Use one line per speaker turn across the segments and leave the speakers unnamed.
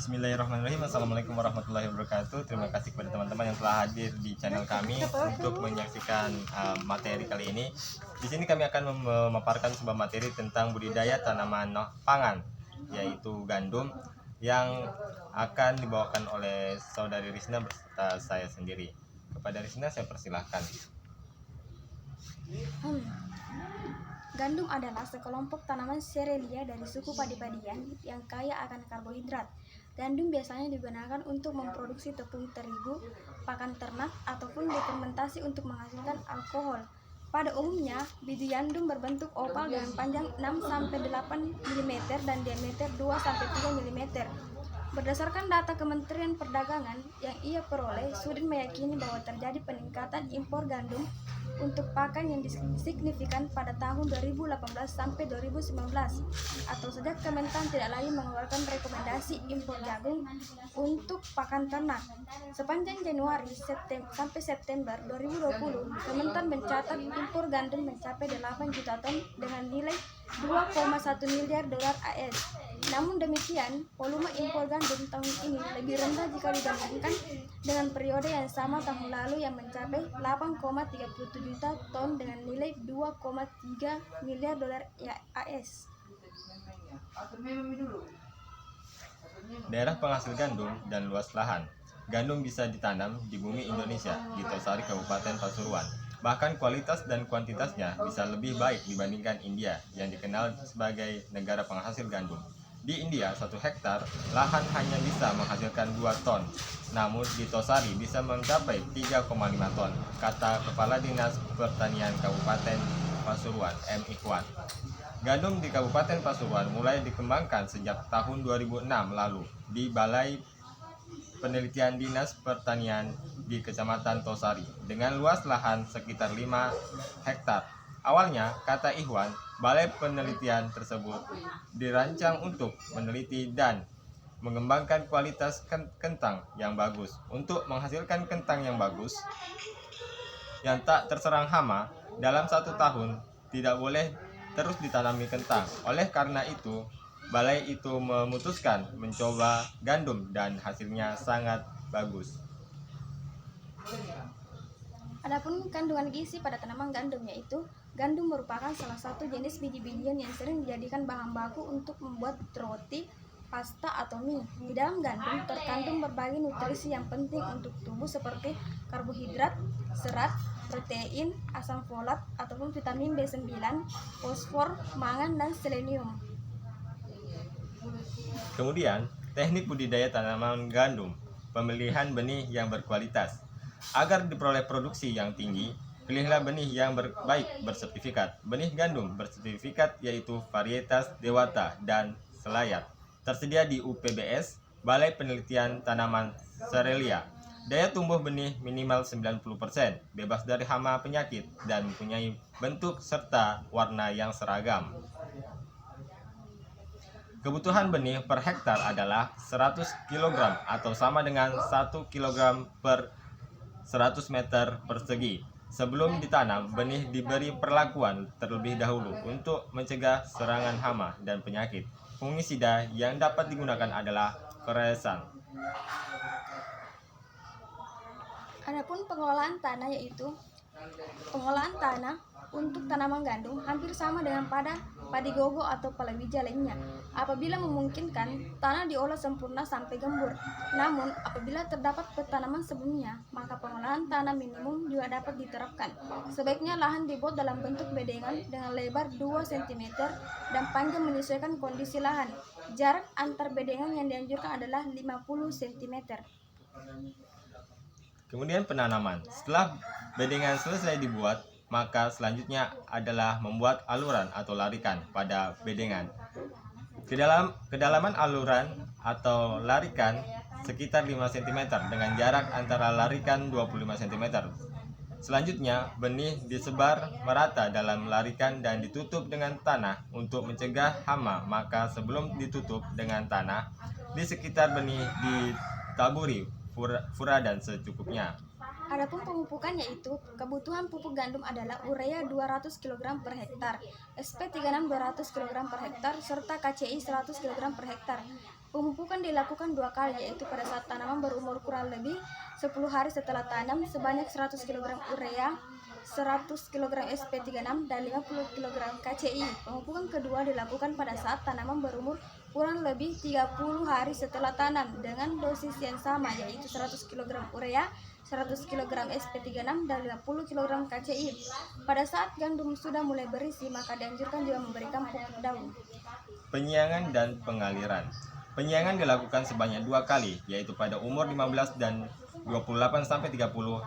Bismillahirrahmanirrahim. Assalamualaikum warahmatullahi wabarakatuh. Terima kasih kepada teman-teman yang telah hadir di channel kami untuk menyaksikan materi kali ini. Di sini kami akan memaparkan sebuah materi tentang budidaya tanaman pangan, yaitu gandum, yang akan dibawakan oleh saudari Risna beserta saya sendiri. Kepada Risna saya persilahkan.
Gandum adalah sekelompok tanaman serelia dari suku padi-padian yang kaya akan karbohidrat. Gandum biasanya digunakan untuk memproduksi tepung terigu, pakan ternak, ataupun difermentasi untuk menghasilkan alkohol. Pada umumnya, biji gandum berbentuk oval dengan panjang 6-8 mm dan diameter 2-3 mm. Berdasarkan data Kementerian Perdagangan yang ia peroleh, Sudin meyakini bahwa terjadi peningkatan impor gandum untuk pakan yang signifikan pada tahun 2018 sampai 2019, atau sejak Kementan tidak lagi mengeluarkan rekomendasi impor jagung untuk pakan ternak. Sepanjang Januari sampai September 2020, Kementan mencatat impor gandum mencapai 8 juta ton dengan nilai 2,1 miliar dolar AS. Namun demikian, volume impor gandum tahun ini lebih rendah jika dibandingkan dengan periode yang sama tahun lalu yang mencapai 8,37 juta ton dengan nilai 2,3 miliar dolar AS.
Daerah penghasil gandum dan luas lahan. Gandum bisa ditanam di bumi Indonesia, di Tosari, Kabupaten Pasuruan. Bahkan kualitas dan kuantitasnya bisa lebih baik dibandingkan India yang dikenal sebagai negara penghasil gandum. Di India, 1 hektar lahan hanya bisa menghasilkan 2 ton, namun di Tosari bisa mencapai 3,5 ton, kata Kepala Dinas Pertanian Kabupaten Pasuruan, M. Ikhwan. Gandum di Kabupaten Pasuruan mulai dikembangkan sejak tahun 2006 lalu di Balai Penelitian Dinas Pertanian di Kecamatan Tosari dengan luas lahan sekitar 5 hektar. Awalnya, kata Ikhwan, balai penelitian tersebut dirancang untuk meneliti dan mengembangkan kualitas kentang yang bagus. Untuk menghasilkan kentang yang bagus, yang tak terserang hama, dalam 1 tahun tidak boleh terus ditanami kentang. Oleh karena itu, balai itu memutuskan mencoba gandum dan hasilnya sangat bagus.
Adapun kandungan gizi pada tanaman gandum, yaitu gandum merupakan salah satu jenis biji-bijian yang sering dijadikan bahan baku untuk membuat roti, pasta, atau mie. Di dalam gandum terkandung berbagai nutrisi yang penting untuk tubuh seperti karbohidrat, serat, protein, asam folat, ataupun vitamin B9, fosfor, mangan, dan selenium.
Kemudian, teknik budidaya tanaman gandum, pemilihan benih yang berkualitas. Agar diperoleh produksi yang tinggi, pilihlah benih yang baik bersertifikat. Benih gandum bersertifikat yaitu varietas Dewata dan Selayar. Tersedia di UPBS, Balai Penelitian Tanaman Serelia. Daya tumbuh benih minimal 90%, bebas dari hama penyakit, dan mempunyai bentuk serta warna yang seragam. Kebutuhan benih per hektar adalah 100 kg atau sama dengan 1 kg per 100 meter persegi. Sebelum ditanam, benih diberi perlakuan terlebih dahulu untuk mencegah serangan hama dan penyakit. Fungisida yang dapat digunakan adalah kreosan.
Adapun pengelolaan tanah, yaitu pengolahan tanah untuk tanaman gandum hampir sama dengan pada padi gogo atau palawija lainnya. Apabila memungkinkan, tanah diolah sempurna sampai gembur. Namun, apabila terdapat petanaman sebelumnya, maka pengolahan tanah minimum juga dapat diterapkan. Sebaiknya lahan dibuat dalam bentuk bedengan dengan lebar 2 cm dan panjang menyesuaikan kondisi lahan. Jarak antar bedengan yang dianjurkan adalah 50 cm.
Kemudian penanaman. Setelah bedengan selesai dibuat, maka selanjutnya adalah membuat aluran atau larikan pada bedengan. Kedalaman aluran atau larikan sekitar 5 cm dengan jarak antara larikan 25 cm. Selanjutnya, benih disebar merata dalam larikan dan ditutup dengan tanah untuk mencegah hama. Maka sebelum ditutup dengan tanah, di sekitar benih ditaburi furadan secukupnya.
Adapun pemupukan yaitu kebutuhan pupuk gandum adalah urea 200 kg per hektar, SP36 200 kg per hektar, serta KCI 100 kg per hektar. Pemupukan dilakukan 2 kali, yaitu pada saat tanaman berumur kurang lebih 10 hari setelah tanam sebanyak 100 kg urea, 100 kg SP36 dan 50 kg KCI. Pemupukan kedua dilakukan pada saat tanaman berumur kurang lebih 30 hari setelah tanam dengan dosis yang sama, yaitu 100 kg urea, 100 kg SP36 dan 50 kg KCI. Pada saat gandum sudah mulai berisi, maka dianjurkan juga memberikan pupuk daun.
Penyiangan dan pengaliran. Penyiangan dilakukan sebanyak 2 kali, yaitu pada umur 15 dan 28-30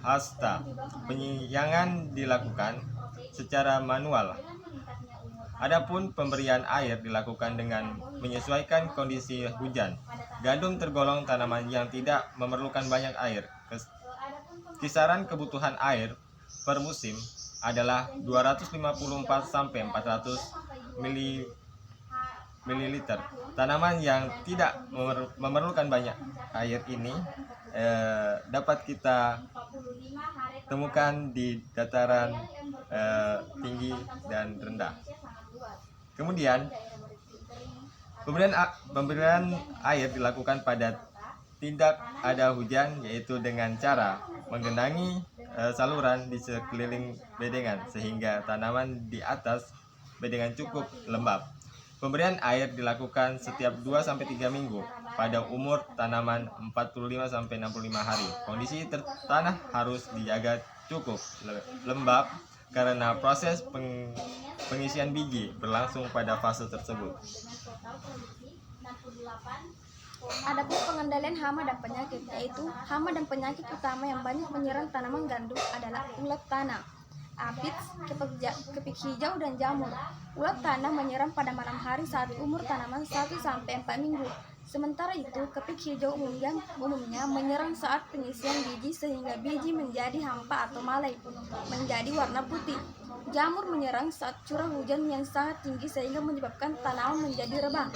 hasta. Penyiangan dilakukan secara manual. Adapun pemberian air dilakukan dengan menyesuaikan kondisi hujan. Gandum tergolong tanaman yang tidak memerlukan banyak air. Kisaran kebutuhan air per musim adalah 254 sampai 400 ml. Tanaman yang tidak memerlukan banyak air ini dapat kita temukan di dataran tinggi dan rendah. Kemudian pemberian air dilakukan pada tidak ada hujan, yaitu dengan cara menggenangi saluran di sekeliling bedengan sehingga tanaman di atas bedengan cukup lembab. Pemberian air dilakukan setiap 2-3 minggu pada umur tanaman 45-65 hari. Kondisi tanah harus dijaga cukup lembab karena proses pengisian biji berlangsung pada fase tersebut.
Adapun pengendalian hama dan penyakit, yaitu hama dan penyakit utama yang banyak menyerang tanaman gandum adalah ulat tanah, aphids, kepik hijau, dan jamur. Ulat tanah menyerang pada malam hari saat umur tanaman 1-4 minggu. Sementara itu, kepik hijau umumnya menyerang saat pengisian biji sehingga biji menjadi hampa atau malai, menjadi warna putih. Jamur menyerang saat curah hujan yang sangat tinggi sehingga menyebabkan tanaman menjadi rebah.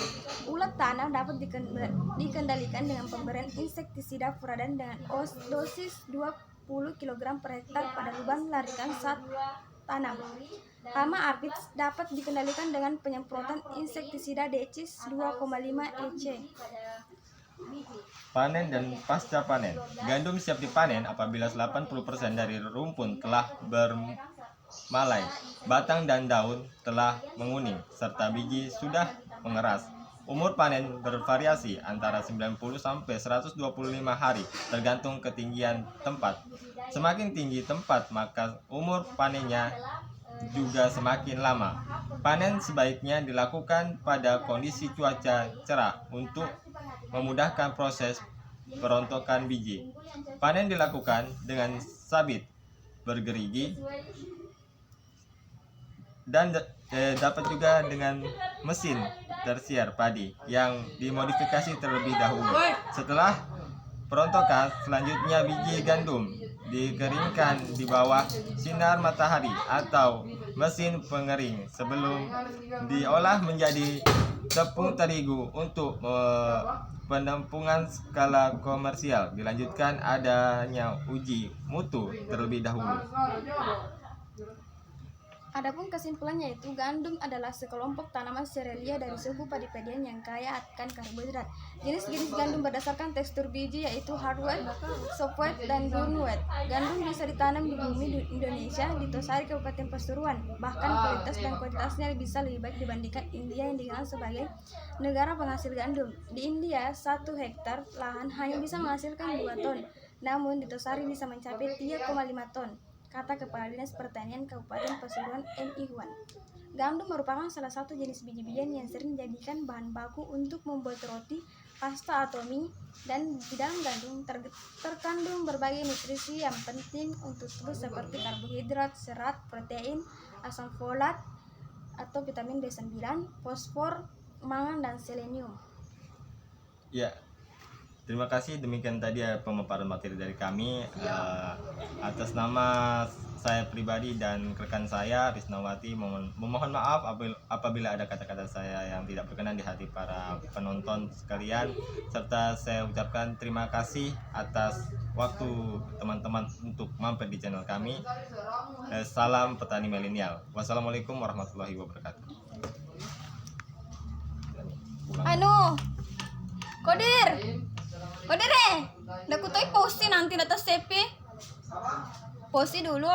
Ulat tanah dapat dikendalikan dengan pemberian insektisida furadan dengan dosis 20 kg per hektar pada lubang larikan saat tanam. Hama aphids dapat dikendalikan dengan penyemprotan insektisida decis 2,5 EC.
Panen dan pasca panen. Gandum siap dipanen apabila 80% dari rumpun telah bermalai, batang dan daun telah menguning, serta biji sudah mengeras. Umur panen bervariasi antara 90 sampai 125 hari tergantung ketinggian tempat. Semakin tinggi tempat, maka umur panennya juga semakin lama. Panen sebaiknya dilakukan pada kondisi cuaca cerah untuk memudahkan proses perontokan biji. Panen dilakukan dengan sabit bergerigi dan dapat juga dengan mesin tersier padi yang dimodifikasi terlebih dahulu. Setelah perontokan, selanjutnya biji gandum dikeringkan di bawah sinar matahari atau mesin pengering sebelum diolah menjadi tepung terigu untuk penempungan skala komersial. Dilanjutkan adanya uji mutu terlebih dahulu.
Adapun kesimpulannya yaitu gandum adalah sekelompok tanaman serelia dari suku padi-padian yang kaya akan karbohidrat. Jenis-jenis gandum berdasarkan tekstur biji yaitu hard wheat, soft wheat, dan brown wheat. Gandum bisa ditanam di bumi Indonesia di Tosari, Kabupaten Pasuruan. Bahkan kualitas dan kuantitasnya bisa lebih baik dibandingkan India yang dikenal sebagai negara penghasil gandum. Di India, 1 hektar lahan hanya bisa menghasilkan 2 ton, namun di Tosari bisa mencapai 3,5 ton. Kata Kepala Dinas Pertanian Kabupaten Pasuruan M. Ikhwan. Gandum merupakan salah satu jenis biji-bijian yang sering dijadikan bahan baku untuk membuat roti, pasta atau mie, dan di dalam gandum terkandung berbagai nutrisi yang penting untuk tubuh seperti karbohidrat, serat, protein, asam folat atau vitamin B9, fosfor, mangan, dan selenium.
Ya, Terima kasih, demikian tadi pemaparan materi dari kami. Atas nama saya pribadi dan rekan saya Risnawati memohon maaf apabila ada kata-kata saya yang tidak berkenan di hati para penonton sekalian, serta saya ucapkan terima kasih atas waktu teman-teman untuk mampir di channel kami. Salam petani milenial. Wassalamualaikum warahmatullahi wabarakatuh.
Kodir, udah kutoy posti nanti data CP, posti dulu.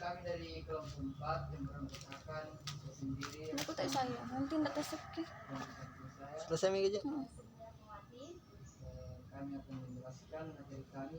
Kami dari kelompok 4 yang beranggotakan saya sendiri
Aku tak saya, nanti data CP.
saya
Selesai Mega aja.
kami akan menjelaskan materi kami